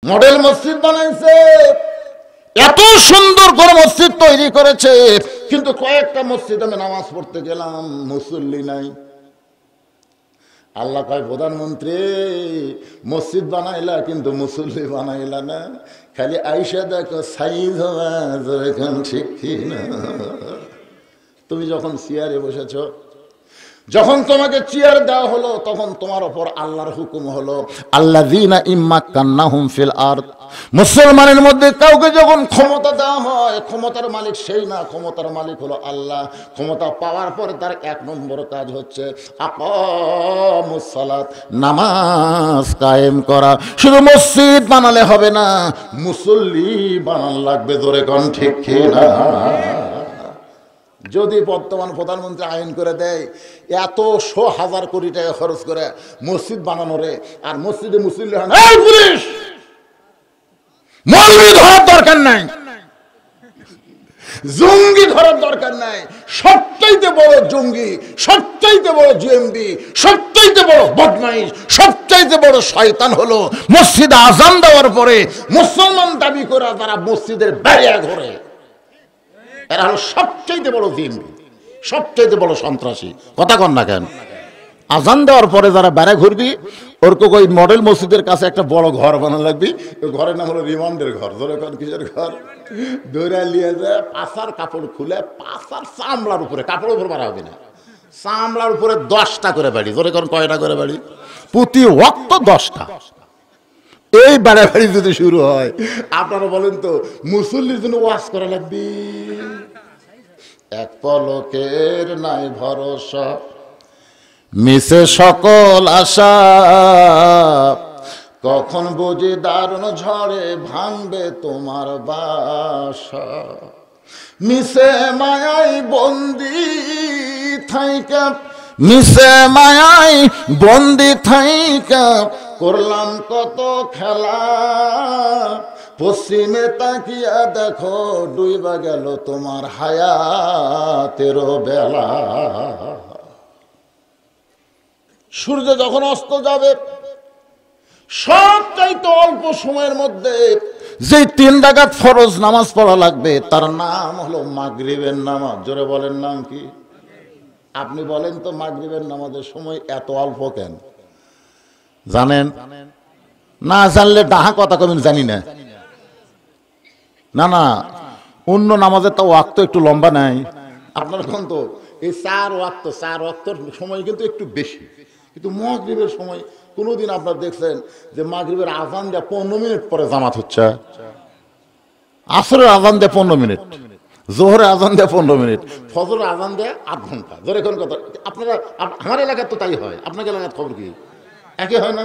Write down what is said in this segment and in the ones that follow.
Model মসজিদ বানাইছে, এত সুন্দর করে মসজিদ তৈরি করেছে, কিন্তু কয়েকটা মসজিদ আমি নামাজ পড়তে গেলাম, মুসল্লি নাই। আল্লাহ কয়, প্রধানমন্ত্রী মসজিদ বানাইলা কিন্তু মুসল্লি বানাইলা না, খালি আইসা দেখো সাইজ এখন ঠিক না। তুমি যখন চেয়ারে বসেছ, যখন তোমাকে চেয়ার দেওয়া হলো, তখন তোমার উপর আল্লাহর হুকুম হলো, আল্লাযীনা ইম্মাক্কান্নাহুম ফিল আরদ। মুসলমানের মধ্যে কাউকে যখন ক্ষমতা দেওয়া হয়, ক্ষমতার মালিক সেই না, ক্ষমতার মালিক হলো আল্লাহ। ক্ষমতা পাওয়ার পরে তার এক নম্বর কাজ হচ্ছে আকামুস সালাত, নামাজ কায়েম করা। শুধু মসজিদ বানালে হবে না, মুসল্লি বানান লাগবে। জোরে কোন ঠিক কি না? যদি বর্তমান প্রধানমন্ত্রী আইন করে দেয় এত হাজার কোটি টাকা খরচ করে মসজিদ বানানোরে, আর মসজিদে মুসল্লি হয় না, পুলিশ মৌলবি ধরার দরকার নাই, জঙ্গি ধরার দরকার নাই। সবচাইতে বড় জঙ্গি, সবচাইতে বড় জিএমবি, সবচাইতে বড় বদমাইশ, সবচাইতে বড় শয়তান হলো মসজিদে আজান দেওয়ার পরে মুসলমান দাবি করে যারা মসজিদের বাইরে ঘোরে, এরা হলো সবচাইতে বড় জিম্মি, সবচাইতে বড় সন্ত্রাসী। কথা কন না কেন? আজান দেওয়ার পরে যারা বেড়া ঘুরবি, ওর ওই মডেল মসজিদের কাছে একটা বড় ঘর বানানো লাগবে। ওই ঘরের নাম হলো রিমান্ডের ঘর। ধরে কোন কিসের ঘর? দৌড়া নিয়ে যায়, পাশার কাপড় খুলে পাশার চামড়ার উপরে, কাপড়ের উপর মারা হবে না, চামড়ার উপরে 10টা করে বাড়ি। ধরে কোন কয়টা করে বাড়ি? প্রতি ওয়াক্ত 10টা। এই বাড়াবাড়ি যদি শুরু হয়, আপনারা বলেন তো মুসল্লির জন্য ওয়াজ করা লাগবে? এক পলকের নাই ভরসা, মিশে সকল আশা, কখন বুঝি দারুণ ঝড়ে ভাঙবে তোমার বাসা। মিশে মায়াই বন্দি থাইকা, মিশে মায়াই বন্দি থাইকা করলাম কত খেলা, পশ্চিমে তাকিয়া দেখো ডুইবা গেল তোমার হায়াতেরও বেলা। সূর্য যখন অস্ত যাবে, সবচাইতে অল্প সময়ের মধ্যে যে 3 রাকাত ফরজ নামাজ পড়া লাগবে, তার নাম হলো মাগরিবের নামাজ। জোরে বলেন, নাম কি? আপনি বলেন তো, মাগরিবের নামাজের সময় এত অল্প কেন? জানেন? না জানলে ডাহা কথা কবেন, জানি না। না না, অন্য নামাজের তো ওয়াক্ত একটু লম্বা নাই। আপনার এখন তো এই 4 ওয়াক্তর সময় কিন্তু একটু বেশি, কিন্তু মাগরিবের সময় কোনোদিন আপনার দেখছেন যে মাগরিবের আজান দেয়া 15 মিনিট পরে জামাত হচ্ছে? আসরের আজান দেয়া 15 মিনিট, জোহরের আজান দেয়া 15 মিনিট, ফজরের আজান দেয়া আধ ঘন্টা। ধরে কোন কথা? আপনারা, আমার এলাকার তো তাই হয়, আপনাকে এলাকার খবর কি একই হয় না?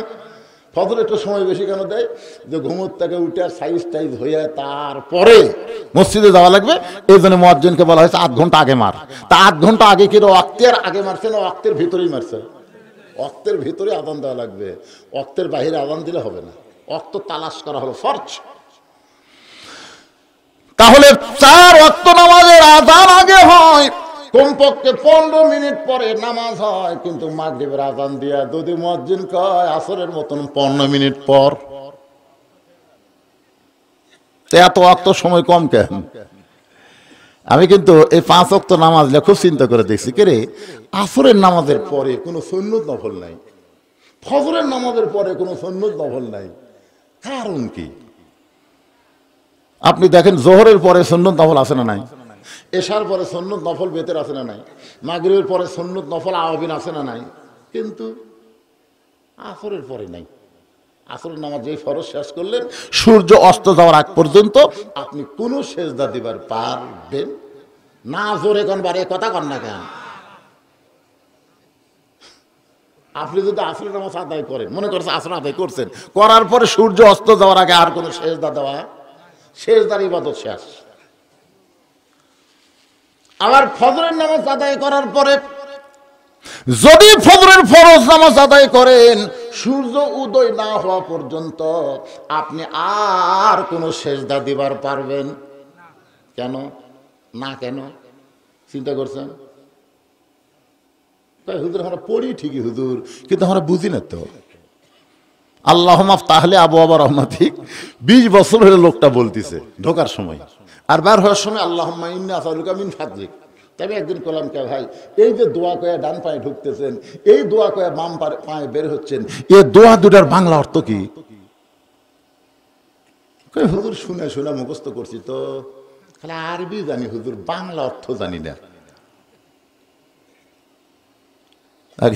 ফজর একটু সময় বেশি কেন দেয়? যে ঘুমোর থেকে উঠে আর সাইজ টাইজ হয়ে তারপরে মসজিদে যাওয়া লাগবে, এই জন্য মুয়াজ্জিনকে বলা হয়েছে 8 ঘন্টা আগে মার। তা 8 ঘন্টা আগে কি ওয়াক্তের আগে মারছে না ওয়াক্তের ভিতরেই মারছে? ওয়াক্তের ভিতরে আজান দেওয়া লাগবে, ওয়াক্তের বাহিরে আজান দিলে হবে না। ওয়াক্ত তালাশ করা হলো ফরজ। তাহলে 4 ওয়াক্ত নামাজের আজান আগে হয়, কমপক্ষে 15 মিনিট পরে নামাজ হয়, কিন্তু মাগরিবের আজান দিয়া যদি মুয়াজ্জিন কয় আসরের মতন 15 মিনিট পর, এত ওয়াক্ত সময় কম কেন? আমি কিন্তু এই 5 ওয়াক্ত নামাজ খুব চিন্তা করে দেখছি, কে রে আসরের নামাজের পরে কোনো সুন্নত নফল নাই, ফজরের নামাজের পরে কোনো সুন্নত নফল নাই, কারণ কি? আপনি দেখেন জোহরের পরে সুন্নত নফল আছে না নাই? এশার পরে সুন্নত নফল বেতের আছে না নাই? মাগরিবের পরে সুন্নত নফল আওয়াবিন আছে না নাই? কিন্তু আসরের পরে নাই। আসরের নামাজ যেই ফরজ শেষ করলেন, সূর্য অস্ত যাওয়ার আগ পর্যন্ত আপনি কোনো সেজদা দিবার পারবেন না। জোরে কোন বারে কথা কন না কেন? আপনি যদি আসরের নামাজ আদায় করেন, মনে করছে আসর আদায় করছেন, করার পরে সূর্য অস্ত যাওয়ার আগে আর কোনো সেজদা দেওয়া, সেজদার ইবাদত শেষ। আবার ফজরের নামাজ আদায় করার পরে যদি ফজরের ফরজ নামাজ আদায় করেন, সূর্য উদয় না হওয়া পর্যন্ত আপনি আর কোনো সেজদা দিবার পারবেন কেন না? কেন চিন্তা করছেন? হুজুর আমরা পড়ি ঠিকই হুজুর, কিন্তু আমরা বুঝি না তো। আল্লাহুম্মা তাহলে আবু আবা রহমাতিক 20 বছর হলে লোকটা বলতেছে ঢোকার সময়, আর বার হওয়ার সময় আল্লাহুম্মা ইন্নী আসআলুকা মিন ফাদলিক। তবে একদিন কলাম কে ভাই, এই যে দোয়া কয়ে ডান পায়ে ঢুকতেছেন, এই দোয়া কয়ে বাম পায়ে বের হচ্ছেন, এই দোয়া দুটার বাংলা অর্থ কি? হুজুর শুনে শুনে মুখস্থ করছি তো, খালি আরবি জানি হুজুর, বাংলা অর্থ জানি না।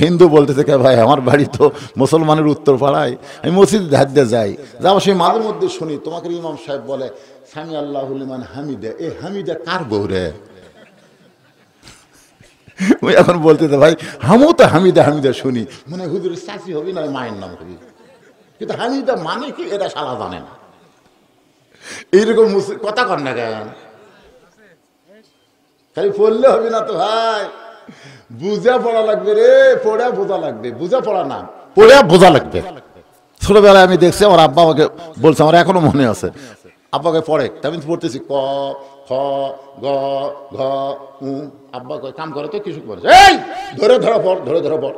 হিন্দু বলতেছে কে ভাই, আমার বাড়ি তো মুসলমানের উত্তর পাড়ায়, আমি মসজিদে ধার দিয়ে যাই, যাওয়ার সেই মাঝে মধ্যে শুনি তোমাকে ইমাম সাহেব বলে সামি আল্লাহু লিমান হামিদা, এ হামিদা কার বউ রে? ওই এখন বলতেছে ভাই হামও তো হামিদা হামিদা শুনি, মানে হুজুরের চাচি হবি না মায়ের নাম হবি, কিন্তু হামিদা মানে কি এটা শালা জানে না। এইরকম কথা কর না কেন, খালি পড়লে হবে না তো ভাই, বুঝা পড়া লাগবে রে, পড়া বোঝা লাগবে, বুঝা পড়া না পড়া বোঝা লাগবে। ছোটবেলায় আমি দেখছি আমার আব্বা আমাকে বলছে, আমার এখনো মনে আছে, আব্বাকে পড়ে আমি পড়তেছি ক খ গ ঘ উ, আব্বা কাম করে তো কিছু করে এই ধরে ধরা পড়, ধরে ধরা পড়,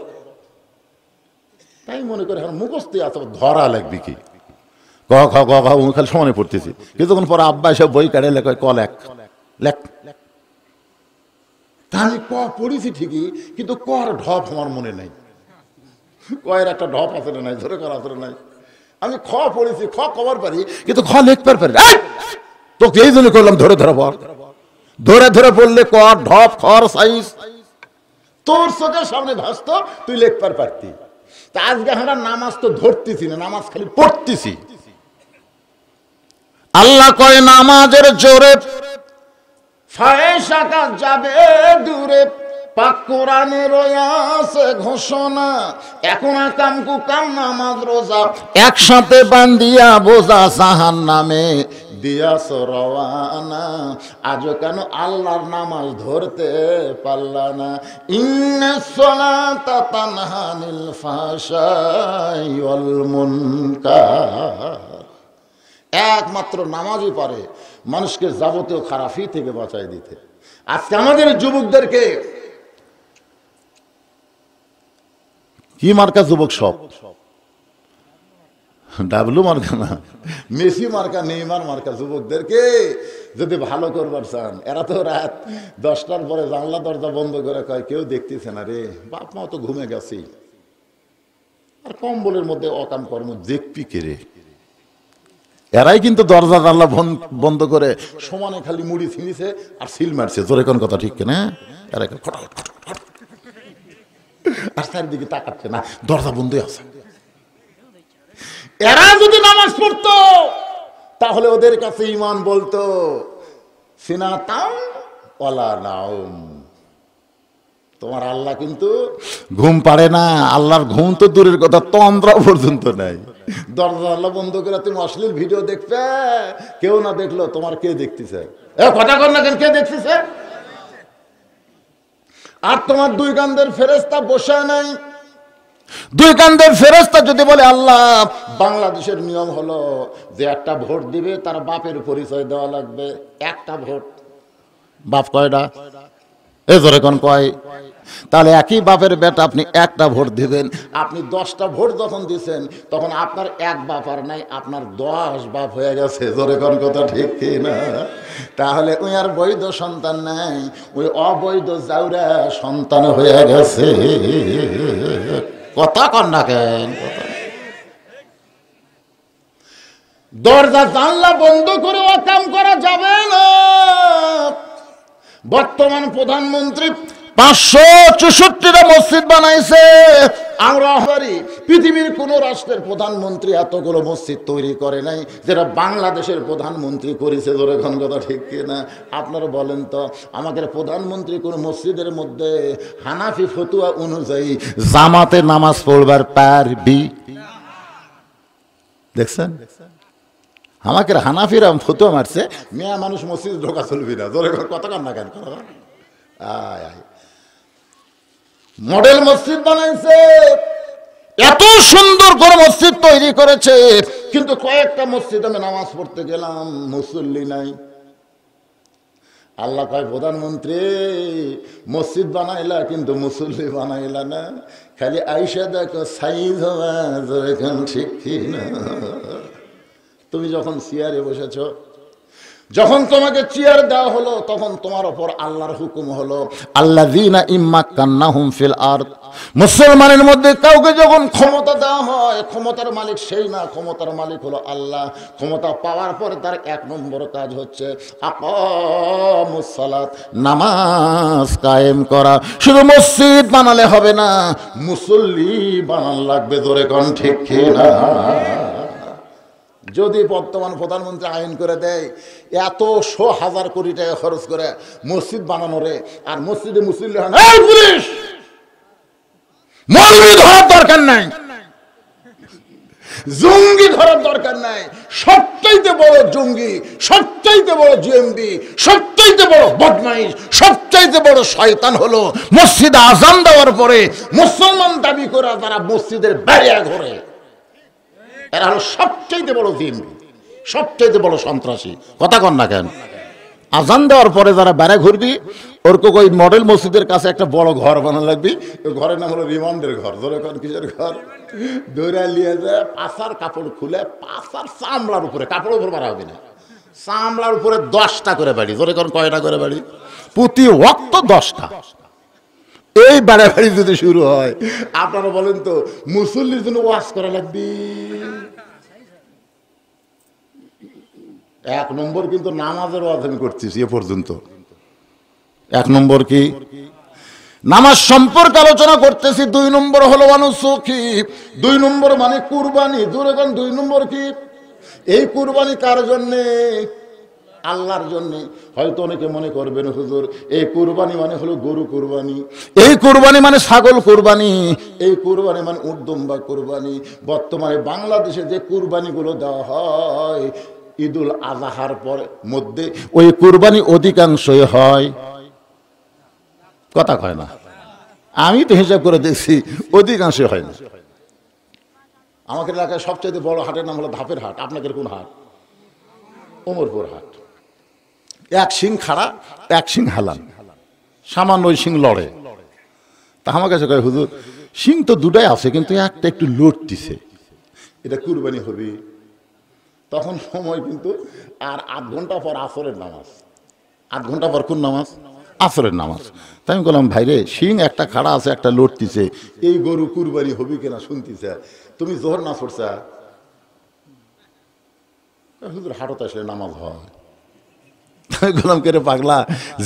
তাই মনে করে এখন মুখস্থ আছে, ধরা লাগবে কি ক খ গ ঘ উ, খালি সমানে পড়তেছি। কিছুক্ষণ পর আব্বা এসব বই কাটে লেখ ক লেখ লেখ, আমি ক পড়েছি ঠিকই, কিন্তু কর ঢপ আমার মনে নাই, কয়ের একটা ঢপ আসলে নাই, ধরে কর আসলে নাই। আমি খ পড়েছি, খ কবার পারি, কিন্তু খ লিখতে পারি, তোকে এই জন্য করলাম ধরে ধরে পড়, ধরে ধরে পড়লে কর ঢপ খর সাইজ তোর চোখের সামনে ভাসতো, তুই লিখতে পারতি। তা আজকে আমরা নামাজ তো ধরতেছি না, নামাজ খালি পড়তেছি। আল্লাহ কয় নামাজের জোরে ফায়সা কাজ যাবে দূরে, পাক কোরআনে রয়েছে ঘোষণা, এখন আকাম কুকাম নামাজ রোজা একসাথে বান্ধিয়া বোঝা জাহান্নামে দিয়াছ রওয়ানা, আজও কেন আল্লাহর নামাজ ধরতে পারলা না? ইন্নাস সালাতা তানহা আনিল ফাহশাই ওয়াল মুনকার, একমাত্র নামাজই পারে মানুষকে যাবতীয় খারাপি থেকে বাঁচাই দিতে। আজকে আমাদের যুবকদেরকে কি মার্কা যুবক, সব ডাবলু মার্কা না, মেসি মার্কা নেইমার মার্কা যুবকদেরকে যদি ভালো করবার চান, এরা তো রাত 10টার পরে জানলা দরজা বন্ধ করে কয় কেউ দেখতেছে না রে, বাপ মা তো ঘুমে গেছি, আর কম্বলের মধ্যে অকাম কর্ম দেখবি কে রে। এরাই কিন্তু দরজা জানলা বন্ধ করে সমানে খালি মুড়ি ছিঁড়িছে আর সিল মারছে, জোরে কোন কথা ঠিক কিনা? এরা আর চারিদিকে তাকাচ্ছে না, দরজা বন্ধই আছে। এরা যদি নামাজ পড়তো তাহলে ওদের কাছে ঈমান বলতো সিনাতাম ওয়ালা নাওম, তোমার আল্লাহ কিন্তু ঘুম পারে না, আল্লাহর ঘুম তো দূরের কথা, তন্দ্রা পর্যন্ত নাই। দরজা আল্লাহ বন্ধ করে তুমি অশ্লীল ভিডিও দেখবে, কেউ না দেখলো তোমার কে দেখতেছে, কথা কর না কেন, কে দেখতেছে? আর তোমার দুই কান্দের ফেরেশতা বসে নাই, দুই কান্দের ফেরেশতা যদি বলে আল্লাহ বাংলাদেশের নিয়ম হলো যে একটা ভোট দিবে তার বাপের পরিচয় দেওয়া লাগবে, একটা ভোট, বাপ কয়টা? এ ধরে কোন কয়? তাহলে একই বাপের বেটা আপনি একটা ভোট দিবেন, আপনি 10টা ভোট যখন দিচ্ছেন তখন আপনার এক বাপ আর নাই, আপনার 10 বাপ হয়ে গেছে, জোরে কোন কথা ঠিক কি না? তাহলে ওই আর বৈধ সন্তান নাই, ওই অবৈধ জাউরা সন্তান হয়ে গেছে, কথা কন না কেন? দরজা জানলা বন্ধ করে কাম করা যাবে না। বর্তমান প্রধানমন্ত্রী 564টা মসজিদ বানাইছে, আমরা পৃথিবীর কোন রাষ্ট্রের প্রধানমন্ত্রী এতগুলো মসজিদ তৈরি করে নাই যেটা বাংলাদেশের প্রধানমন্ত্রী করেছে, ধরে কোন কথা ঠিক কিনা? আপনারা বলেন তো, আমাদের প্রধানমন্ত্রী কোন মসজিদের মধ্যে হানাফি ফতুয়া অনুযায়ী জামাতে নামাজ পড়বার পারবি? দেখছেন, আমাকে হানাফিরা ফতুয়া মারছে, মেয়া মানুষ মসজিদ ঢোকা চলবি না, ধরে কথা কান না কেন? আয় আয় মডেল মসজিদ বানাইছে, এত সুন্দর করে মসজিদ তৈরি করেছে, কিন্তু কয়েকটা মসজিদ আমি নামাজ পড়তে গেলাম মুসল্লি নাই। আল্লাহ কয় প্রধানমন্ত্রী মসজিদ বানাইলা কিন্তু মুসল্লি বানাইলা না, খালি আইসা দেখো সাইজ হওয়া এখন ঠিক না। তুমি যখন চেয়ারে বসেছ, যখন তোমাকে চেয়ার দেওয়া হলো, তখন তোমার ওপর আল্লাহর হুকুম হলো আল্লাযীনা ইম্মাক্কান্নাহুম ফিল আরদ। মুসলমানের মধ্যে কাউকে যখন ক্ষমতা দেওয়া হয়, ক্ষমতার মালিক সেই না, ক্ষমতার মালিক হলো আল্লাহ। ক্ষমতা পাওয়ার পরে তার 1 নম্বর কাজ হচ্ছে আকামুস সালাত, নামাজ কায়েম করা। শুধু মসজিদ বানালে হবে না, মুসল্লি বানান লাগবে। জোরে কোন ঠিক কি না? যদি বর্তমান প্রধানমন্ত্রী আইন করে দেয় 100,000 কোটি টাকা খরচ করে মসজিদ বানানোরে, আর মসজিদে মুসল্লি হয় না, এই পুলিশ মৌলবি ধরার দরকার নাই, জঙ্গি ধরার দরকার নাই। সবচাইতে বড় জঙ্গি, সবচাইতে বড় জিএমবি, সবচাইতে বড় বদমাইশ, সবচাইতে বড় শয়তান হলো মসজিদে আযান দেওয়ার পরে মুসলমান দাবি করে যারা মসজিদের বাইরে ঘোরে, এরা হলো সবচাইতে বড় জিএমবি, সবচাইতে বড় সন্ত্রাসী। কথা কন না কেন? আজান দেওয়ার পরে যারা বেড়া ঘুরবি, ওর ওই মডেল মসজিদের কাছে একটা বড় ঘর বানানো লাগবে। ওই ঘরের নাম হলো রিমান্ডের ঘর। ধরে কোন কিসের ঘর? দৌড়া নিয়ে যায়, পাশার কাপড় খুলে, পাশার চামড়ার উপরে, কাপড়ের উপর মারা হবে না, চামড়ার উপরে 10টা করে বাড়ি। ধরে কোন কয়টা করে বাড়ি? প্রতি ওয়াক্ত 10টা। এই বাড়াবাড়ি যদি শুরু হয়, আপনারা বলেন তো মুসল্লির জন্য ওয়াজ করা লাগবে। 1 নম্বর কিন্তু নামাজের ওয়াজ আমি করতেছি এ পর্যন্ত। 1 নম্বর কি? নামাজ সম্পর্কে আলোচনা করতেছি। 2 নম্বর হলো অনুসুখী। 2 নম্বর মানে কুরবানি। জোরে কোন 2 নম্বর কি? এই কুরবানি কার জন্যে? আল্লাহর জন্য। হয়তো অনেকে মনে করবেন হুজুর এই কুরবানি মানে হলো গরু কুরবানি, এই কুরবানি মানে ছাগল কুরবানি, এই কুরবানি মানে উট দুম্বা কুরবানি। বর্তমানে বাংলাদেশে যে কুরবানিগুলো দেওয়া হয় ঈদুল আজহার পর মধ্যে, ওই কুরবানি অধিকাংশই হয়। কথা কয় না? আমি তো হিসাব করে দেখছি অধিকাংশই হয় না। আমাদের এলাকায় সবচেয়ে বড় হাটের নাম হলো ধাপের হাট। আপনাদের কোন হাট? ওমরপুর হাট। 1 সিং খাড়া, 1 সিং হালান, সামান্য ওই সিং লড়ে। তা আমার কাছে কয় হুজুর সিং তো 2টাই আছে, কিন্তু একটা একটু লড়তিছে, এটা কুরবানি হবে। তখন সময় কিন্তু আর 8 ঘন্টা পর আসরের নামাজ। 8 ঘন্টা পর কোন নামাজ? আসরের নামাজ। তাই আমি বললাম ভাইরে সিং একটা খাড়া আছে, একটা লড়তিছে, এই গরু কুরবানি হবে কিনা শুনতিছে, তুমি জোহর না পড়ছা? হুজুর হাটতে আসলে নামাজ হয়। গোলাম করে পাগলা,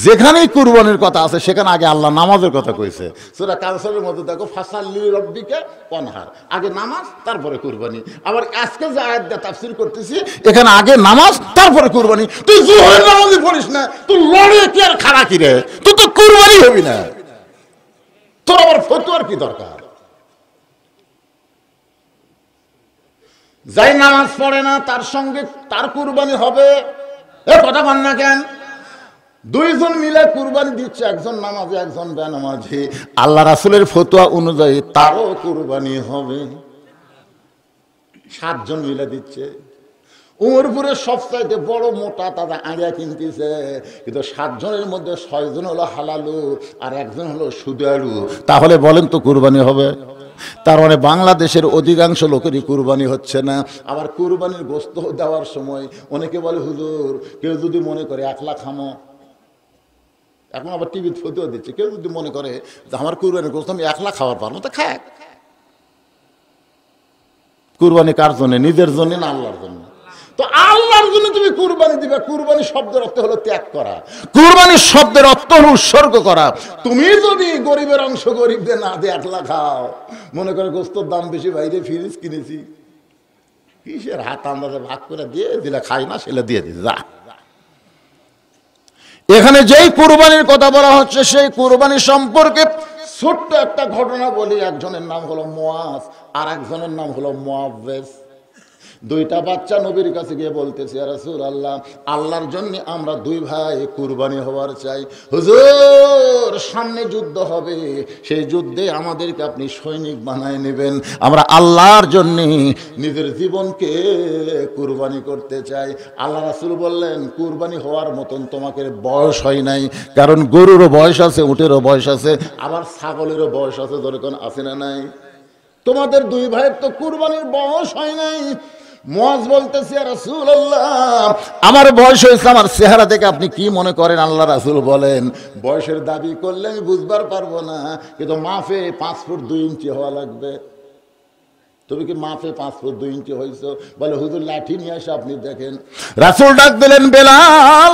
যেখানেই কুরবানির কথা আছে সেখানে আগে আল্লাহ নামাজের কথা কইছে। সূরা কাউসারের মধ্যে দেখো ফাসাল্লি লিরাব্বিকা ওয়ানহার, আগে নামাজ তারপরে কুরবানি। আবার আজকে যে আয়াত দিয়ে তাফসীর করতেছি এখানে আগে নামাজ তারপরে কুরবানি। তুই জোহরের নামাজই পড়িস না, তুই লড়ে কি আর খাড়া কি রে, তুই তো কুরবানি হবি না, তোর আবার ফতোয়ার কি দরকার? যাই নামাজ পড়ে না তার সঙ্গে তার কুরবানি হবে, এ কথা বল না কেন? 2 জন মিলে কুরবানি দিচ্ছে, একজন নামাজি একজন বেনামাজি। আল্লাহ রাসূলের ফতোয়া অনুযায়ী তারও কুরবানি হবে। 7 জন মিলে দিচ্ছে। উমরপুরে সবচাইতে বড় মোটা তাদের আড়িয়া কিনতেছে, কিন্তু 7 জনের মধ্যে 6 জন হলো হালালু আর 1 জন হলো সুদারু। তাহলে বলেন তো কুরবানি হবে? তার মানে বাংলাদেশের অধিকাংশ লোকেরই কুরবানি হচ্ছে না। আবার কুরবানির গোশত দেওয়ার সময় অনেকে বলে হুজুর কেউ যদি মনে করে 1 লাখ খামো, এখন আবার টিভিতে ফতোয়া দিচ্ছে, কেউ যদি মনে করে যে আমার কুরবানির গোশত আমি 1 লাখ খাওয়ার পারবো, তা খায়। কুরবানি কার জন্য? নিজের জন্য না আল্লাহর জন্য? তো আল্লাহর জন্য তুমি কুরবানি দিবে। কুরবানি শব্দের অর্থ হলো ত্যাগ করা, কুরবানি শব্দের অর্থ হলো উৎসর্গ করা। তুমি যদি গরিবের অংশ গরিবদের না দিয়ে 1 লাখ খাও, মনে করে গোস্তর দাম বেশি, বাইরে ফ্রিজ কিনেছি, কিসের হাত আন্দাজে ভাগ করে দিয়ে দিলে খাই না, সেটা দিয়ে দিলে যা। এখানে যেই কুরবানির কথা বলা হচ্ছে সেই কুরবানি সম্পর্কে ছোট্ট একটা ঘটনা বলি। একজনের নাম হলো মুয়াজ আর একজনের নাম হলো মুআওয়াজ। দুইটা বাচ্চা নবীর কাছে গিয়ে বলতেছে, ইয়া রাসূলুল্লাহ, আল্লাহর জন্য আমরা দুই ভাই কুরবানি হওয়ার চাই। হুজুর, সামনে যুদ্ধ হবে, সেই যুদ্ধে আমাদেরকে আপনি সৈনিক বানায় নেবেন, আমরা আল্লাহর জন্য নিজের জীবনকে কুরবানি করতে চাই। আল্লাহ রাসূল বললেন, কুরবানি হওয়ার মতন তোমাকে বয়স হয় নাই, কারণ গরুরও বয়স আছে, উটেরও বয়স আছে, আবার ছাগলেরও বয়স আছে, যেরকম আছে না নাই? তোমাদের দুই ভাইয়ের তো কুরবানির বয়স হয় নাই। মুয়াজ বলতেছে, ইয়া রাসূলুল্লাহ, আমার বয়স হয়েছে, আমার চেহারা দেখে আপনি কি মনে করেন? আল্লাহ রাসূল বলেন, বয়সের দাবি করলে আমি বুঝবার পারবো না, কিন্তু মাফে 5 ফুট 2 ইঞ্চি হওয়া লাগবে। তুমি কি মাফে 5 ফুট 2 ইঞ্চি হয়েছো? বলে, হুজুর লাঠি নিয়ে আসে আপনি দেখেন। রাসূল ডাক দিলেন, বেলাল।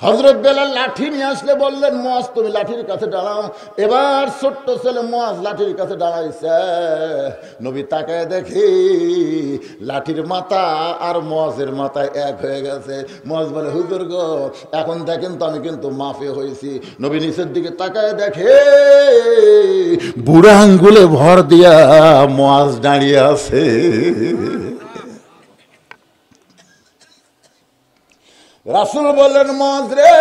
হযরত বেলাল লাঠি নিয়ে আসলে বললেন, মুয়াজ তুমি লাঠির কাছে দাঁড়াও। এবার ছোট্ট ছেলে মুয়াজ লাঠির কাছে দাঁড়াইছে। নবী তাকায় দেখি লাঠির মাথা আর মুয়াজের মাথা এক হয়ে গেছে। মুয়াজ বলে, হুজুর গো, এখন দেখেন তো আমি কিন্তু মাফে হয়েছি। নবী নিচের দিকে তাকায় দেখে বুড়া আঙ্গুলে ভর দিয়া মুয়াজ দাঁড়িয়ে আছে। রাসূল বললেন, মুয়াজ রে,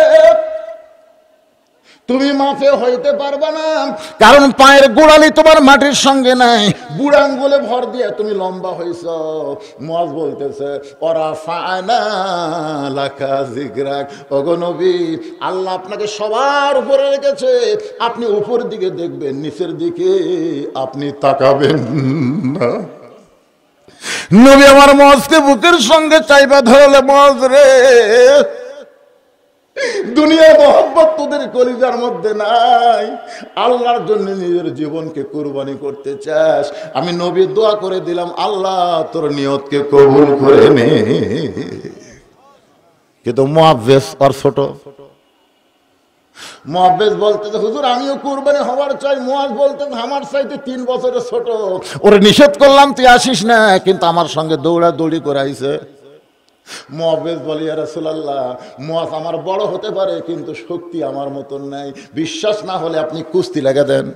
তুমি মাফে হইতে পারবে না, কারণ পায়ের গোড়ালি তোমার মাটির সঙ্গে নাই, বুড়া আঙ্গুলে ভর দিয়ে তুমি লম্বা হইছ। মুয়াজ বলতেছে, ওরা ফানা লাকা যিকরাক, ওগো নবী, আল্লাহ আপনাকে সবার উপরে রেখেছে, আপনি উপর দিকে দেখবেন, নিচের দিকে আপনি তাকাবেন না। নবী আমার মুয়াজকে বুকের সঙ্গে চাইবা ধরলে, মুয়াজ রে, দুনিয়ার মহব্বত তোদের কলিজার মধ্যে নাই, আল্লাহর জন্য নিজের জীবনকে কুরবানি করতে চাস, আমি নবী দোয়া করে দিলাম, আল্লাহ তোর নিয়তকে কবুল করে নে। কিন্তু মুআব্বিস আর ছোট, মুআব্বিস বলতেছে, হুজুর আমিও কুরবানি হওয়ার চাই। মুয়াজ বলতেছে, আমার চাইতে 3 বছরের ছোট, ওরে নিষেধ করলাম তুই আসিস না, কিন্তু আমার সঙ্গে দৌড়াদৌড়ি করে আইছে। মুআব্বিস বলে, ইয়া রাসূলুল্লাহ, মুয়াজ আমার বড় হতে পারে, কিন্তু শক্তি আমার মতন নাই, বিশ্বাস না হলে আপনি কুস্তি লাগা দেন,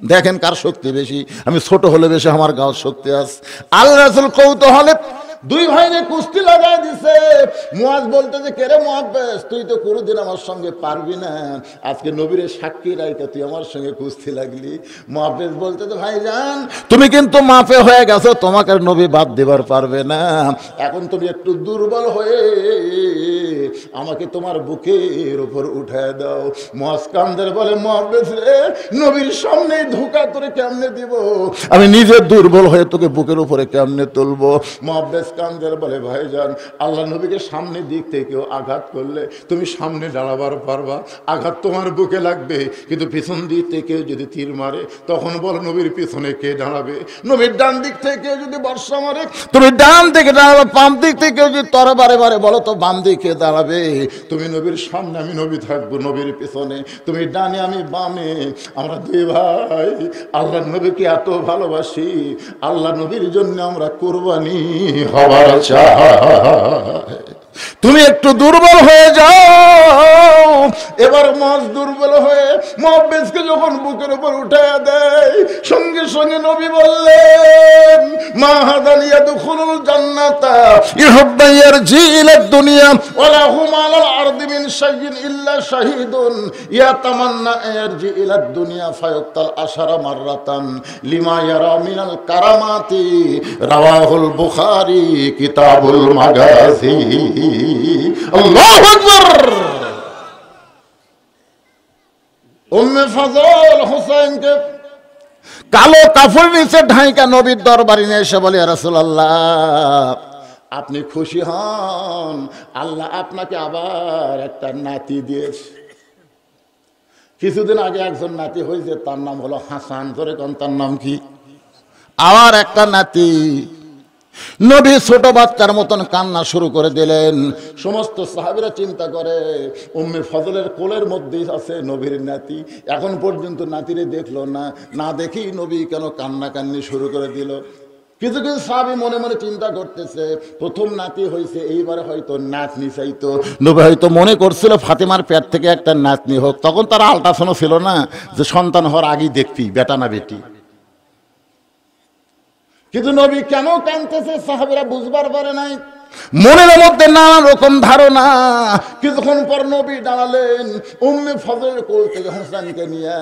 দেখেন কার শক্তি বেশি, আমি ছোট হলে বেশি আমার গাওয়ার শক্তি আছে। আল্লাহ রাসূল কৌতূহলে দুই ভাইরে কুস্তি লাগাই দিছে। মুয়াজ বলতেছে, কে রে মুআব্বিস, তুই তো কোনোদিন আমার সঙ্গে পারবি না, আজকে নবীর সাক্ষী রাইতে তুই আমার সঙ্গে কুস্তি লাগলি। মুআব্বিস বলতেছে, ভাইজান তুমি কিন্তু মাফে হয়ে গেছো, তোমাকে নবী বাদ দেবার পারবে না, এখন তুমি একটু দুর্বল হয়ে আমাকে তোমার বুকের উপর উঠায় দাও। মুয়াজ কান্দের বলে, মুআব্বিস রে, নবীর সামনে ধোঁকা তোরে কেমনে দিব, আমি নিজে দুর্বল হয়ে তোকে বুকের উপরে কেমনে তুলবো। মুআব্বিস কান্দের বলে, ভাইজান আল্লাহ নবীকে সামনে দিক থেকে কেউ আঘাত করলে তুমি সামনে দাঁড়াবার পারবা, আঘাত তোমার বুকে লাগবে, কিন্তু পিছন দিক থেকে কেউ যদি তীর মারে তখন বলো নবীর পিছনে কে দাঁড়াবে, নবীর ডান দিক থেকে কেউ যদি বর্ষা মারে তুমি ডান দিকে দাঁড়াবে, বাম দিক থেকে কেউ যদি তরবারে মারে বলো তো বাম দিকে দাঁড়াবে, তুমি নবীর সামনে আমি নবী থাকবো, নবীর পিছনে তুমি ডানে আমি বামে, আমরা দুই ভাই আল্লাহ নবীকে এত ভালোবাসি, আল্লাহ নবীর জন্য আমরা কুরবানি হবার চাই। তুমি একটু দুর্বল হয়ে যাও। এবার মুয়াজ দুর্বল হয়ে মুআব্বিসকে যখন বুকের উপর উঠায়া দেয়, সঙ্গে সঙ্গে নবী বললেন, মা হাদান ইয়াদখুলুল জান্নাতা ইহুব্বা ইয়ারজি ইলা দুনিয়া ওয়ালা হুম আলাল আরদি মিন শাইইন ইল্লা শাহীদুন ইয়াতামান্না ইয়ারজি ইলা দুনিয়া ফায়াক্তাল আশারা মাররাতান লিমা ইয়ারা মিনাল কারামাতি। রাওয়াহুল বুখারী কিতাবুল মাগাজি। আল্লাহু আকবার। উম্মে ফজল হুসাইনকে কালো কাফন নিচে ঢাইকা নবীর দরবারে নিয়ে এসে বলে, ইয়া রাসূলুল্লাহ আপনি খুশি হন, আল্লাহ আপনাকে আবার একটা নাতি দিয়েছে। কিছুদিন আগে একজন নাতি হয়েছে, তার নাম হলো হাসান, ধরে কোন তার নাম কি, আবার একটা নাতি। নবী ছোট বাচ্চার মতন কান্না শুরু করে দিলেন। সমস্ত সাহাবীরা চিন্তা করে, উম্মে ফজলের কোলের মধ্যেই আছে নবীর নাতি, এখন পর্যন্ত নাতিরে দেখলো না, না দেখেই নবী কেন কান্নাকান্নি শুরু করে দিল। কিছু কিছু সাহাবী মনে মনে চিন্তা করতেছে, প্রথম নাতি হয়েছে, এইবার হয়তো নাতনি চাইতো। নবী হয়তো মনে করছিল ফাতেমার পেট থেকে একটা নাতনি হোক, তখন তার আল্ট্রাসাউন্ড ছিল না যে সন্তান হওয়ার আগেই দেখবি বেটা না বেটি। কিন্তু নবী কেন কাঁদতেছে সাহাবীরা বুঝবার পারে নাই, মনের মধ্যে নানা রকম ধারণা। কিছুক্ষণ পর নবী দাঁড়ালেন, উম্মে ফজলের কোল থেকে হোসেনকে নিয়ে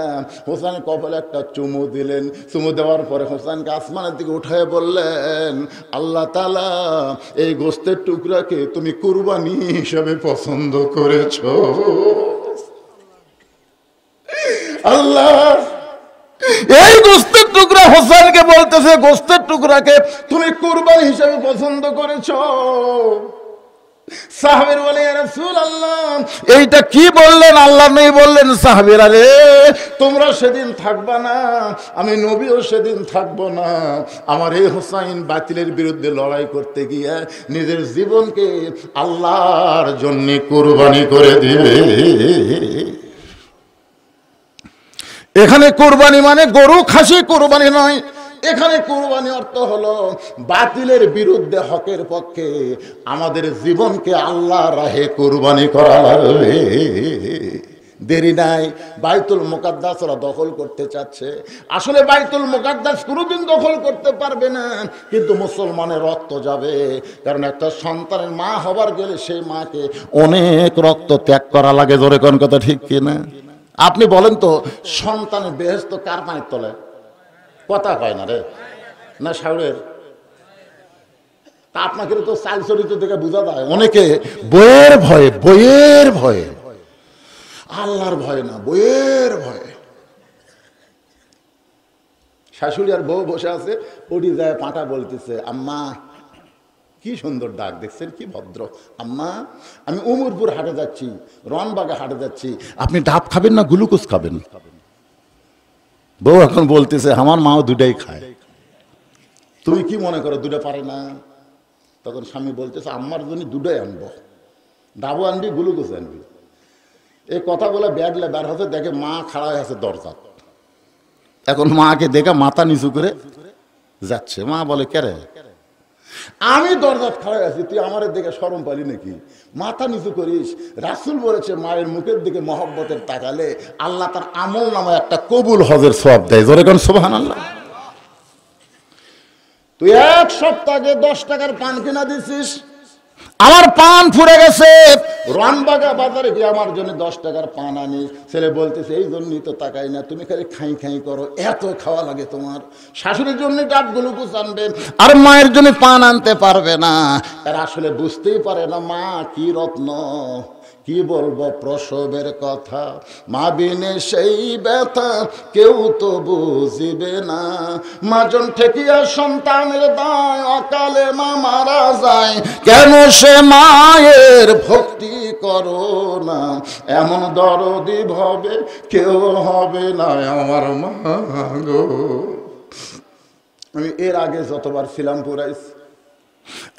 হোসেন কপালে একটা চুমু দিলেন। চুমু দেওয়ার পরে হোসেনকে আসমানের দিকে উঠায় বললেন, আল্লাহ তাআলা এই গোস্তের টুকরাকে তুমি কুরবানি হিসেবে পছন্দ করেছো। আল্লাহ এই গোস্তের টুকরা হোসেনকে বলতেছে, গোস্তের টুকরাকে তুমি কুরবানি হিসেবে পছন্দ করেছো। সাহাবীরা বলে, ইয়া রাসূলুল্লাহ এইটা কি বললেন? আল্লাহ নবী বললেন, সাহাবীরা রে তোমরা সেদিন থাকবা না, আমি নবীও সেদিন থাকবো না। আমার এই হোসাইন বাতিলের বিরুদ্ধে লড়াই করতে গিয়ে নিজের জীবনকে আল্লাহর জন্য কুরবানি করে দিবে। এখানে কুরবানি মানে গরু খাসি কুরবানি নয়, এখানে কুরবানি অর্থ হলো বাতিলের বিরুদ্ধে হকের পক্ষে আমাদের জীবনকে আল্লাহর রাহে কুরবানি করা লাগবে। দেরি নাই, বাইতুল মুকাদ্দাস ওরা দখল করতে চাচ্ছে। আসলে বাইতুল মুকাদ্দাস কোনোদিন দখল করতে পারবে না, কিন্তু মুসলমানের রক্ত যাবে। কারণ একটা সন্তানের মা হবার গেলে সেই মাকে অনেক রক্ত ত্যাগ করা লাগে। জোরে কোন কথা ঠিক কিনা? আপনি বলেন তো, সন্তানের বেহেশত কার পায়ের তলে? কথা কয় না রে, না শাওরের? তা আপনাকে তো চাল চরিত্র দেখে বোঝা যায় অনেকে বইয়ের ভয়ে, বইয়ের ভয়ে, আল্লাহর ভয় না, বইয়ের ভয়ে। শাশুড়ি আর বউ বসে আছে, ওটি যায় পাঁটা বলতেছে, আম্মা কি সুন্দর ডাক, দেখছেন কি ভদ্র। আম্মা আমি উমরপুর হাটে যাচ্ছি, রনবাগে হাটে যাচ্ছি, আপনি ডাব খাবেন না গ্লুকোজ খাবেন? বউ এখন বলতেছে, আমার মাও দুটাই খায়, তুমি কি মনে করো দুটো পারে না? তখন স্বামী বলতেছে, আম্মার জন্য দুটোই আনবো, ডাবও আনবি গ্লুকোজ আনবি। এই কথা বলে ব্যাগলে বের হতে দেখে মা খাড়া হয়ে আছে দরজা। এখন মাকে দেখে মাথা নিচু করে যাচ্ছে। মা বলে, কে রে? আমি দরজাত খাড়া আছি, তুই আমার দিকে শরম পালি নাকি? মাথা নিচু করিস। রাসূল বলেছে, মায়ের মুখের দিকে মহব্বতের তাকালে আল্লাহ তার আমল নামায় একটা কবুল হজের সওয়াব দেয়। জোরে কোন সুবহানাল্লাহ। তুই এক সপ্তাহ আগে 10 টাকার পান কিনা দিছিস, আমার পান ফুরে গেছে, রনবাগা বাজারে গিয়ে আমার জন্য 10 টাকার পান আনিস। ছেলে বলতেছে, এই জন্যই তো তাকাই না, তুমি খালি খাই খাই করো, এত খাওয়া লাগে তোমার। শাশুড়ির জন্য ডাব গ্লুকোজ আনবে আর মায়ের জন্য পান আনতে পারবে না। এরা আসলে বুঝতেই পারে না মা কি রত্ন। কি বলবো প্রসবের কথা, মা বিনে সেই ব্যথা কেউ তো বুঝিবে না। মাজন ঠেকিয়া সন্তানের দায়, অকালে মা মারা যায়, কেন সে মায়ের ভক্তি করো না। এমন দরদি ভবে কেউ হবে না আমার মা গো। আমি এর আগে যতবার ছিলাম পুরাইছি,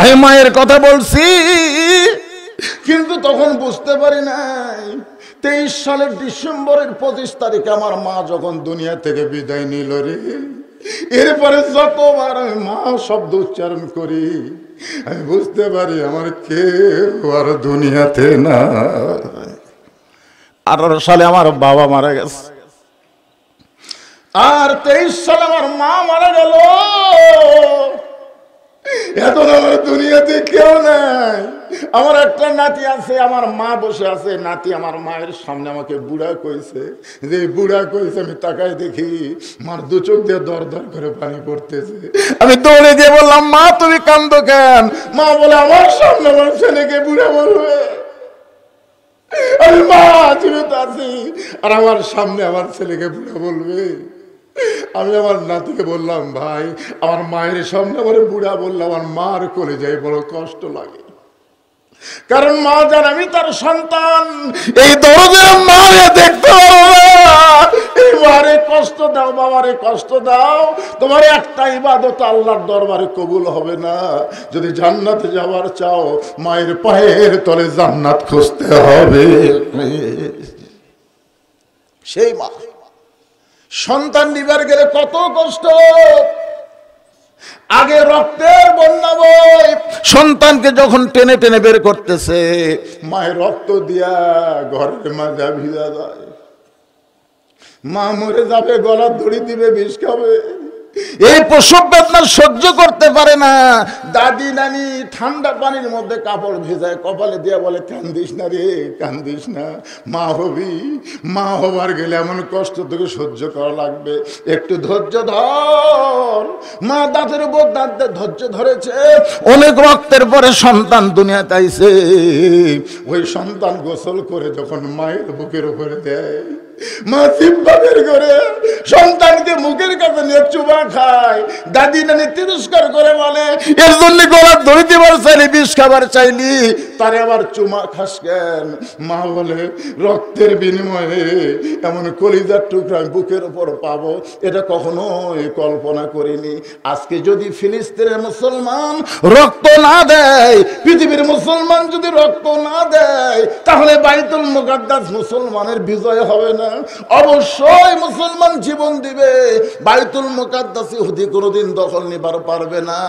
আমি মায়ের কথা বলছি, কিন্তু তখন বুঝতে পারি নাই 23 সালের ডিসেম্বরের 25 তারিখে আমার মা যখন দুনিয়া থেকে বিদায় নিল রে, এরপরে যতবার আমি মা শব্দ উচ্চারণ করি আমি বুঝতে পারি আমার কেউ আর দুনিয়াতে না। 18 সালে আমার বাবা মারা গেছে, আর 23 সালে আমার মা মারা গেল। এখন আমার দুনিয়াতে কেউ নাই। আমার একটা নাতি আছে, আমার মা বসে আছে, নাতি আমার মায়ের সামনে আমাকে বুড়া কইছে। যে বুড়া কইছে আমি তাকাই দেখি মার দু চোখ দিয়ে দর দর করে পানি পড়তেছে। আমি দৌড়ে দিয়ে বললাম, মা তুমি কান্দো কেন? মা বলে, আমার সামনে আমার ছেলেকে বুড়া বলবে। আমি, মা তুমি তো আছি, আর আমার সামনে আমার ছেলেকে বুড়া বলবে? আমি আমার নাতিকে বললাম, ভাই আমার মায়ের সামনে আমার বুড়া বললে আমার মার কোলে যাই বড় কষ্ট লাগে। কারণ মা জান আমি তার সন্তান, এই দরজের মারে দেখতে পারো না। এই মারে কষ্ট দাও, বাবারে কষ্ট দাও, তোমার একটা ইবাদত আল্লাহর দরবারে কবুল হবে না। যদি জান্নাতে যাওয়ার চাও মায়ের পায়ের তলে জান্নাত খুঁজতে হবে। সেই মা সন্তান নিবার গেলে কত কষ্ট। আগে রক্তের বন্যা বই, সন্তানকে যখন টেনে টেনে বের করতেছে মায়ের রক্ত দিয়া ঘরের মাঝে ভিজা যায়। মা মরে যাবে, গলা দড়ি দিবে, বিষ খাবে, এই প্রসব বেদনা সহ্য করতে পারে না। দাদি নানি ঠান্ডা পানির মধ্যে কাপড় ভেজায় কপালে দিয়ে বলে, কান্দিস না রে, কান্দিস না, মা হবি, মা হবার গেলে এমন কষ্ট তোকে সহ্য করা লাগবে, একটু ধৈর্য ধর। মা দাঁতের উপর দাঁত দিয়ে ধৈর্য ধরেছে, অনেক রক্তের পরে সন্তান দুনিয়াতে আইছে। ওই সন্তান গোসল করে যখন মায়ের বুকের উপরে দেয়, মা জিহ্বা বের করে সন্তানকে মুখের কাছে নিয়ে চুমা খায়। দাদি নানি তিরস্কার করে বলে, এর জন্য গলার দড়ি দিবার চাইলি, বিষ খাবার চাইলি, তারে আবার চুমা খাস কেন? মা বলে, রক্তের বিনিময়ে এমন কলিজার টুকরা আমি বুকের উপর পাবো, এটা কখনোই কল্পনা করিনি। আজকে যদি ফিলিস্তিনের মুসলমান রক্ত না দেয়, পৃথিবীর মুসলমান যদি রক্ত না দেয়, তাহলে বাইতুল মুকাদ্দাস মুসলমানের বিজয় হবে না। অবশ্যই মুসলমান জীবন দিবে, বাইতুল মুকাদ্দাস ইহুদি কোনোদিন দখল নিবার পারবে না।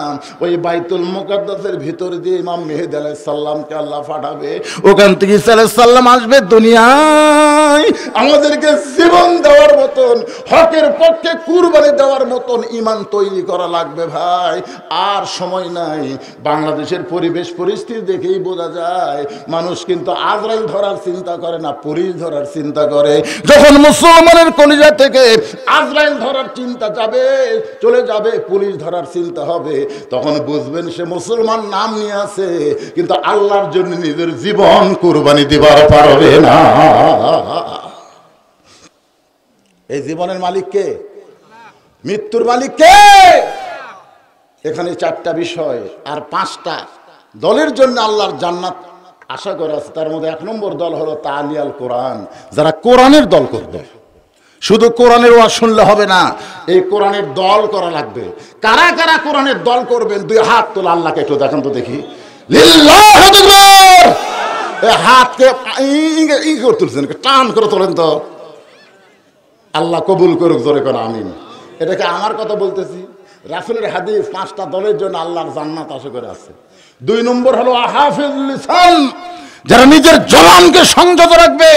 ওই বাইতুল মুকাদ্দাসের ভিতর দিয়ে ইমাম মেহেদী আলাইহিস সালামকে আল্লাহ পাঠাবে, ওখান থেকে ঈসা আলাইহিস সালাম আসবে দুনিয়ায়। আমাদেরকে জীবন দেওয়ার মতন, হকের পক্ষে কুরবানি দেওয়ার মতন ঈমান তৈরি করা লাগবে ভাই। আর সময় নাই। বাংলাদেশের পরিবেশ পরিস্থিতি দেখেই বোঝা যায়, মানুষ কিন্তু আজরাইল ধরার চিন্তা করে না, পুলিশ ধরার চিন্তা করে। যখন মুসলমানের কলিজা থেকে আজরাইল ধরার চিন্তা যাবে, চলে যাবে, পুলিশ ধরার চিন্তা হবে, তখন বুঝবেন সে মুসলমান নাম নিয়ে আছে, কিন্তু আল্লাহর জন্য নিজের জীবন কুরবানি দিবার পারবে না। এই জীবনের মালিক কে? মৃত্যুর মালিক কে? এখানে 4টা বিষয় আর 5টা দলের জন্য আল্লাহর জান্নাত আশা করে আছে। তার মধ্যে 1 নম্বর দল হলো তালিয়াল কোরআন, যারা কোরআনের দল করবে। শুধু কোরআনের ওয়াজ শুনলে হবে না, এই কোরআনের দল করা লাগবে। কারা কারা কোরআনের দল করবেন? 2 হাত তোলা, আল্লাহকে একটু দেখান তো দেখি। লিল্লাহু আকবার। এই হাতকে ই করে তুলছেন, টান করে তোলেন তো। আল্লাহ কবুল করুক, জোরে করে আমিন। এটাকে আমার কথা বলতেছি, রাসূলের হাদিস। 5টা দলের জন্য আল্লাহর জান্নাত আশা করে আছে। 2 নম্বর হলো হাফিজুল লিসান, যারা নিজের জবানকে সংযত রাখবে,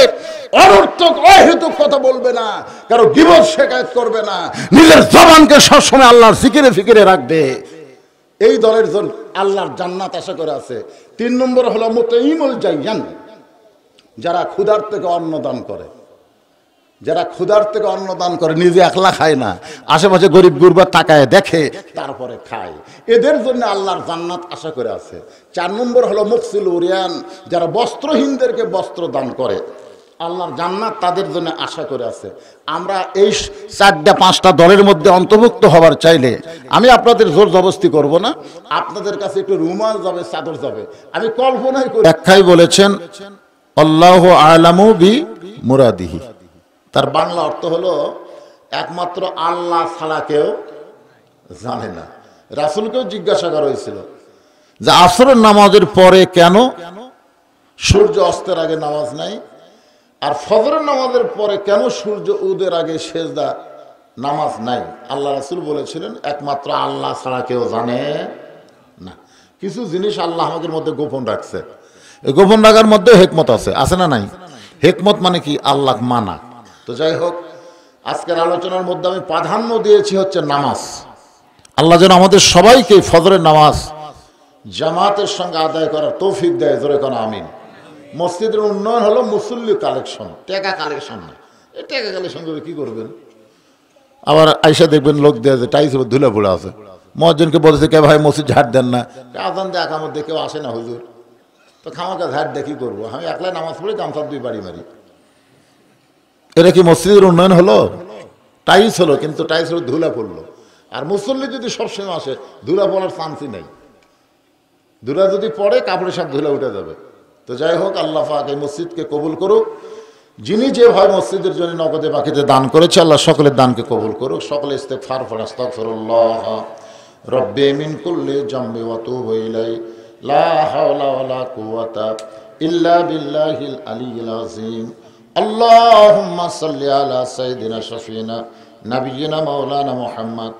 অনর্থক অহেতুক কথা বলবে না, কারো গীবত শিকায়ত করবে না, নিজের জবানকে সবসময় আল্লাহর জিকিরে ফিকিরে রাখবে। এই দলের জন্য আল্লাহর জান্নাত আশা করে আছে। 3 নম্বর হলো মুতাইমুল জাইয়ান, যারা ক্ষুধার থেকে অন্ন দান করে। যারা ক্ষুধার থেকে অন্ন দান করে, নিজে একলা খায় না, আশেপাশে গরিব গুরবা তাকায় দেখে, তারপরে খায়, এদের জন্য আল্লাহর জান্নাত আশা করে আছে। 4 নম্বর হলো মুফসিল উরিয়ান, যারা বস্ত্রহীনদেরকে বস্ত্র দান করে, আল্লাহর জান্নাত তাদের জন্য আশা করে আছে। আমরা এই 4-5টা দলের মধ্যে অন্তর্ভুক্ত হবার চাইলে, আমি আপনাদের জোর জবরদস্তি করব না, আপনাদের কাছে একটু রুমাল যাবে, চাদর যাবে। আমি কল্পনাই করি, ব্যাখ্যায় বলেছেন আল্লাহু আ'লামু বি মুরাদিহি, তার বাংলা অর্থ হলো একমাত্র আল্লাহ ছাড়া কেউ জানে না। রাসূলকেও জিজ্ঞাসা করা হয়েছিল যে আসরের নামাজের পরে কেন সূর্য অস্তের আগে নামাজ নাই, আর ফজরের নামাজের পরে কেন সূর্য উদয়ের আগে সেজদা নামাজ নাই। আল্লাহ রাসূল বলেছিলেন একমাত্র আল্লাহ ছাড়া কেউ জানে না। কিছু জিনিস আল্লাহ আমাদের মধ্যে গোপন রাখছে, এই গোপন রাখার মধ্যে হিকমত আছে না নাই? হিকমত মানে কি? আল্লাহ মানা। তো যাই হোক, আজকের আলোচনার মধ্যে আমি প্রাধান্য দিয়েছি হচ্ছে নামাজ। আল্লাহ যেন আমাদের সবাইকে ফজরের নামাজ জামাতের সঙ্গে আদায় করার তৌফিক দেয়, জোরে কোন আমিন। মসজিদের উন্নয়ন হলো মুসল্লি কালেকশন, টাকা কালেকশন না। এই টাকা কালেকশন করে কি করবেন? আবার আইসা দেখবেন লোক দেয় যে টাইস ধুলে পড়ে আছে, মুয়াজ্জিনকে বলেছে কে ভাই মসজিদ ঝাড় দেন না, আজান দিয়ে একামত দিয়ে কেউ আসে না হুজুর, তো খামাকা ঝাড় দিয়ে কি করবো? আমি একলাই নামাজ পড়ে গামছা 2 বাড়ি মারি। এটা কি মসজিদের উন্নয়ন হলো? টাইস হলো, কিন্তু টাইস হলো ধুলা পড়লো। আর মুসল্লি যদি সবসময় আসে, ধুলা পড়ার চান্সই নেই। ধুলা যদি পড়ে, কাপড়ের সব ধুলা উঠে যাবে। তো যাই হোক, আল্লাহ পাক এই মসজিদকে কবুল করুক। যিনি যেভাবে মসজিদের জন্য নগদে বাকিতে দান করেছে, আল্লাহ সকলের দানকে কবুল করুক। সকলে ইস্তেগফার পড়ে, আস্তাগফিরুল্লাহ রব্বি মিন কুল্লি জামবি ওয়া তুবু ইলাই, লা হাওলা ওয়ালা কুওয়াতা ইল্লা বিল্লাহিল আলিয়্যিল আযীম। আল্লাহুম্মা সাল্লি আলা সাইয়্যিদিনা শাফিনা নাবিয়িনা মাওলানা মুহাম্মদ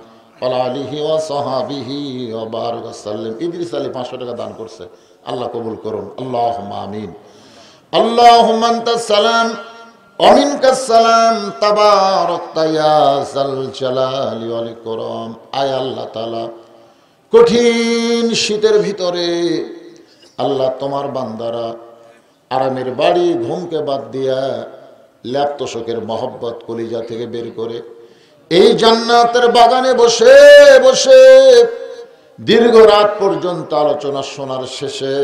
ওয়া আলিহি ওয়া সাহবিহি ওয়া বারিক ওয়াসাল্লিম। ইদ্রিস আলী 500 টাকা দান করছে, আল্লাহ কবুল করুন। আল্লাহুম্মা আমিন। আল্লাহুম্মা আনতাস সালাম অমিনকাস সালাম তাবারাকতা ইয়া যাল জালালি ওয়াল ইকরাম। আয় আল্লাহ তাআলা, কঠিন শীতের ভিতরে আল্লাহ তোমার বান্দারা আরামের বাড়ি ঘুমকে বাদ দিয়া ল্যাপ তোষকের মহব্বত কলিজা থেকে বের করে এই জান্নাতের বাগানে বসে বসে দীর্ঘ রাত পর্যন্ত আলোচনা শোনার শেষে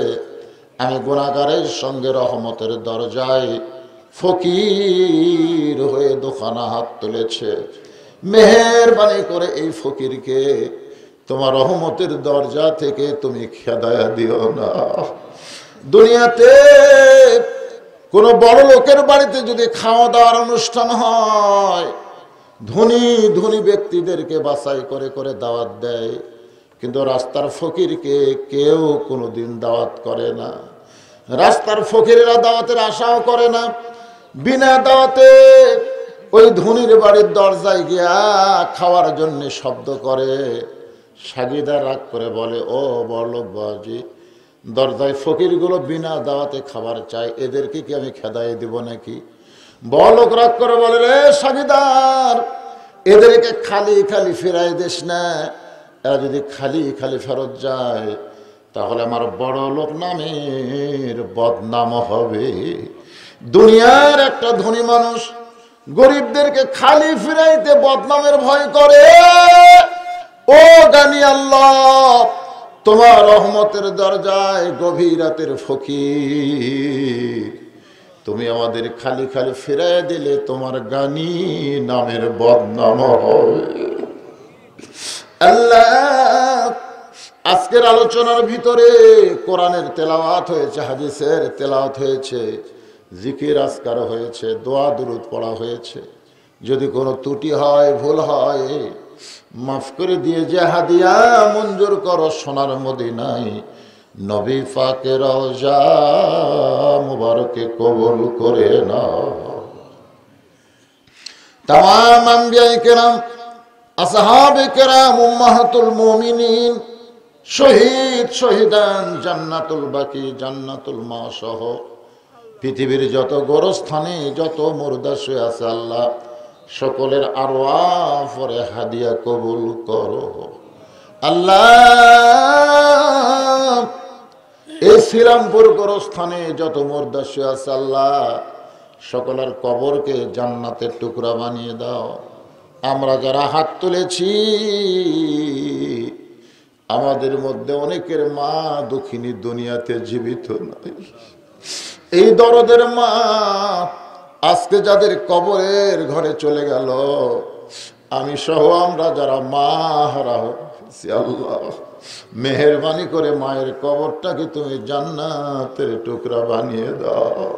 আমি গুনাহগারের সঙ্গে রহমতের দরজায় ফকির হয়ে দোকানা হাত তুলেছে। মেহেরবানি করে এই ফকিরকে তোমার রহমতের দরজা থেকে তুমি খেদায়া দিও না। দুনিয়াতে কোন বড় লোকের বাড়িতে যদি খাওয়া দাওয়ার অনুষ্ঠান হয়, ধনী ধনী ব্যক্তিদেরকে বাছাই করে করে দাওয়াত দেয়, কিন্তু রাস্তার ফকিরকে কেউ কোনোদিন দাওয়াত করে না। রাস্তার ফকিরেরা দাওয়াতের আশাও করে না। বিনা দাওয়াতে ওই ধনীর বাড়ির দরজায় গিয়া খাওয়ার জন্য শব্দ করে। সাগিদা রাগ করে বলে, ও বড়লোক বাবাজি, দরজায় ফকিরগুলো বিনা দাওয়াতে খাবার চায়, এদেরকে কি আমি খেদাই দিব নাকি? বড়লোক রাগ করে বলে, রে সাগিদার, এদেরকে খালি খালি ফেরাই দিস না। এরা যদি খালি খালি ফেরত যায় তাহলে আমার বড় লোক নামের বদনাম হবে। দুনিয়ার একটা ধনী মানুষ গরিবদেরকে খালি ফিরাইতে বদনামের ভয় করে। ও গানি আল্লাহ, তোমার রহমতের দরজায় গভীর রাতের ফকির, তুমি আমাদের খালি খালি ফিরাই দিলে তোমার গানি নামের বদনাম হবে। আল্লাহ, আজকের আলোচনার ভিতরে কোরআনের তেলাওয়াত হয়েছে, হাদিসের তেলাওয়াত হয়েছে, জিকির আজকার হয়েছে, দোয়া দুরুদ পড়া হয়েছে। যদি কোনো ত্রুটি হয়, ভুল হয়, মাফ করে দিয়ে যে হাদিয়া মঞ্জুর করো সোনার মদিনায় নবী পাকের রওজা মুবারকে কবুল করে নাও। তামাম আম্বিয়ায়ে কেরাম, আসহাবে কেরাম, উম্মাহাতুল মুমিনিন, শহীদ শহীদান, জান্নাতুল বাকি, জান্নাতুল মা সহ পৃথিবীর যত গোরস্থানে যত মুর্দা শুয়ে আছে, আল্লাহ সকলের আরওয়াহ পরে হাদিয়া কবুল করো। আল্লাহ, এই শ্রীরামপুর গোরস্থানে যত মুর্দা শুয়ে আছে, আল্লাহ সকলের কবরকে জান্নাতের টুকরা বানিয়ে দাও। আমরা যারা হাত তুলেছি, আমাদের মধ্যে অনেকের মা দুঃখিনী দুনিয়াতে জীবিত নাই। এই দরদের মা আজকে যাদের কবরের ঘরে চলে গেল, আমি সহ আমরা যারা মা হারা হয়েছি, আল্লাহ মেহেরবানি করে মায়ের কবরটাকে তুমি জান্নাতের টুকরা বানিয়ে দাও।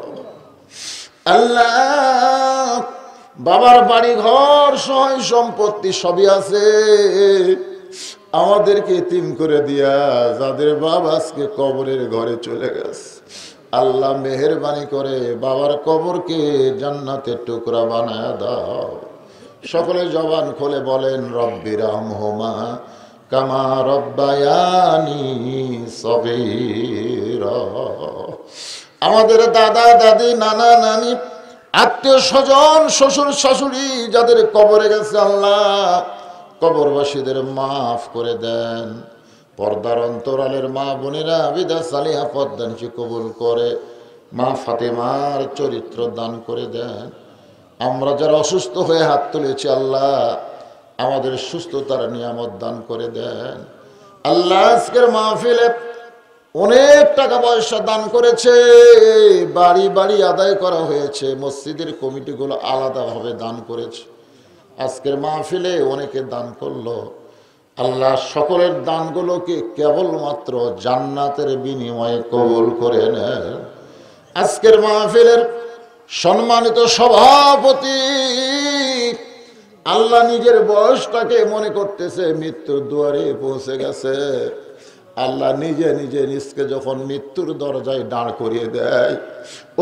আল্লাহ, বাবার বাড়ি ঘর সহায় সম্পত্তি সবই আছে, আমাদেরকে এতিম করে দিয়া যাদের বাবা আজকে কবরের ঘরে চলে গেছে, আল্লাহ মেহেরবানি করে বাবার কবরকে জান্নাতের টুকরা বানায় দাও। সকলে জবান খুলে বলেন, রব্বির রহমহুমা কামা রব্বায়ানি সগীরা। আমাদের দাদা দাদি, নানা নানি, আত্মীয় স্বজন, শ্বশুর শাশুড়ি যাদের কবরে গেছে, আল্লাহ কবরবাসীদের মাফ করে দেন। পর্দার অন্তরালের মা বোনেরা বিদা সালিহা পদ্মাংশী কবুল করে মা ফাতেমার চরিত্র দান করে দেন। আমরা যারা অসুস্থ হয়ে হাত তুলেছি, আল্লাহ আমাদের সুস্থতার নিয়ামত দান করে দেন। আল্লাহ, আজকের মাহফিলে অনেক টাকা পয়সা দান করেছে, বাড়ি বাড়ি আদায় করা হয়েছে, মসজিদের কমিটিগুলো আলাদাভাবে দান করেছে। আজকের মাহফিলে অনেকে দান করলো, আল্লাহ সকলের দানগুলোকে কেবলমাত্র জান্নাতের বিনিময়ে কবুল করে নেন। আজকের মাহফিলের সম্মানিত সভাপতি, আল্লাহ নিজের বয়সটাকে মনে করতেছে মৃত্যুর দুয়ারে পৌঁছে গেছে। আল্লাহ নিজে নিজে নিজকে যখন মৃত্যুর দরজায় দাঁড় করিয়ে দেয়,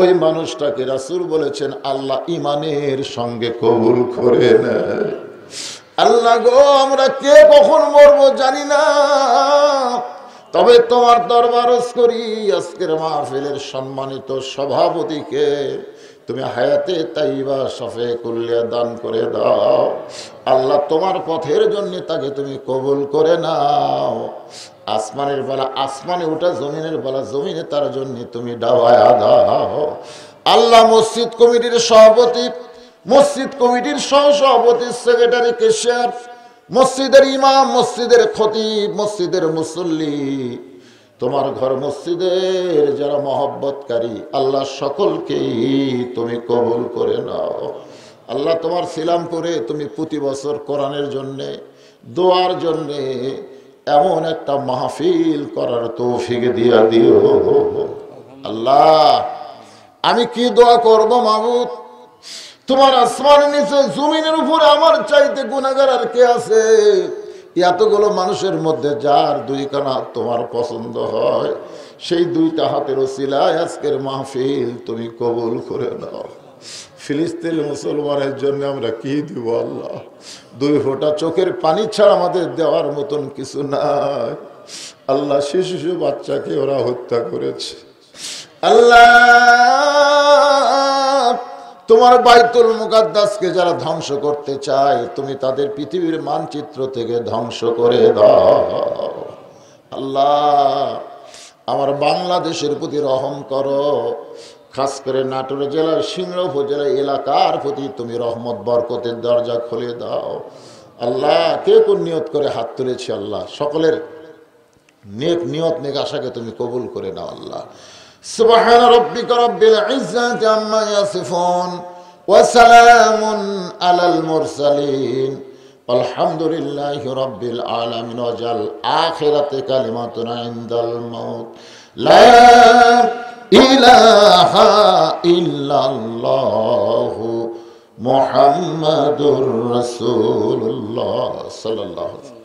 ওই মানুষটাকে রাসূল বলেছেন আল্লাহ ইমানের সঙ্গে কবুল করে নেয়। আল্লাহ গো, আমরা কে কখন মরবো জানি না, তবে তোমার দরবার করি আজকের মাহফিলের সম্মানিত সভাপতিকে তুমি হায়াতে তাইবা শফে কুল্লিয়া দান করে দাও। আল্লাহ তোমার পথের জন্য তাকে তুমি কবুল করে নাও। আসমানের বেলা আসমানে ওঠা, জমিনের বেলা জমিনে তার জন্য তুমি ডাওয়ায়া দাও। আল্লাহ মসজিদ কমিটির সভাপতি, মসজিদ কমিটির সহসভাপতি, সেক্রেটারি, কেশিয়ার, মসজিদের ইমাম, মসজিদের খতিব, মসজিদের মুসল্লি, তোমার ঘর মসজিদের যারা মহব্বতকারী, আল্লাহ সকলকেই তুমি কবুল করে নাও। আল্লাহ তোমার সিলাম করে তুমি প্রতি বছর কোরআনের জন্যে, দোয়ার জন্যে এমন একটা মাহফিল করার তৌফিক দিয়া দিও। আল্লাহ আমি কি দোয়া করব মাবুদ? তোমার আসমানের নিচে জমিনের উপরে আমার চাইতে গুনাহগার আর কে আছে? এতগুলো মানুষের মধ্যে যার দুইখানা তোমার পছন্দ হয়, সেই দুইটা হাতের ওসিলায় আজকের মাহফিল তুমি কবুল করে নাও। ফিলিস্তিনের মুসলমানের জন্য আমরা কি দিব আল্লাহ? দুই ফোঁটা চোখের পানি ছাড়া আমাদের দেওয়ার মতন কিছু নাই। আল্লাহ শিশু বাচ্চাকে ওরা হত্যা করেছে। আল্লাহ তোমার বাইতুল মুকাদ্দাসকে যারা ধ্বংস করতে চায়, তুমি তাদের পৃথিবীর মানচিত্র থেকে ধ্বংস করে দাও। আল্লাহ আমার বাংলাদেশের প্রতি রহম করো। খাস করে নাটোর জেলার সিংড়া উপজেলা এলাকার প্রতি তুমি রহমত বরকতের দরজা খুলে দাও। আল্লাহ কে কোন নিয়ত করে হাত তুলেছি, আল্লাহ সকলের নেক নিয়ত নেক আশাকে তুমি কবুল করে নাও। আল্লাহ সুবহান রাব্বিকা রাব্বিল ইজ্জাতি আম্মা ইয়াসিফুন ওয়া সালামুন আলাল মুরসালিন আলহামদুলিল্লাহি রাব্বিল আলামিন। ওয়াজাল আখিরাতে কালিমাতুনা ইনদাল মাউত লা ইলাহা ইল্লাল্লাহু মুহাম্মাদুর রাসূলুল্লাহ সাল্লাল্লাহু আলাইহি ওয়া সাল্লাম।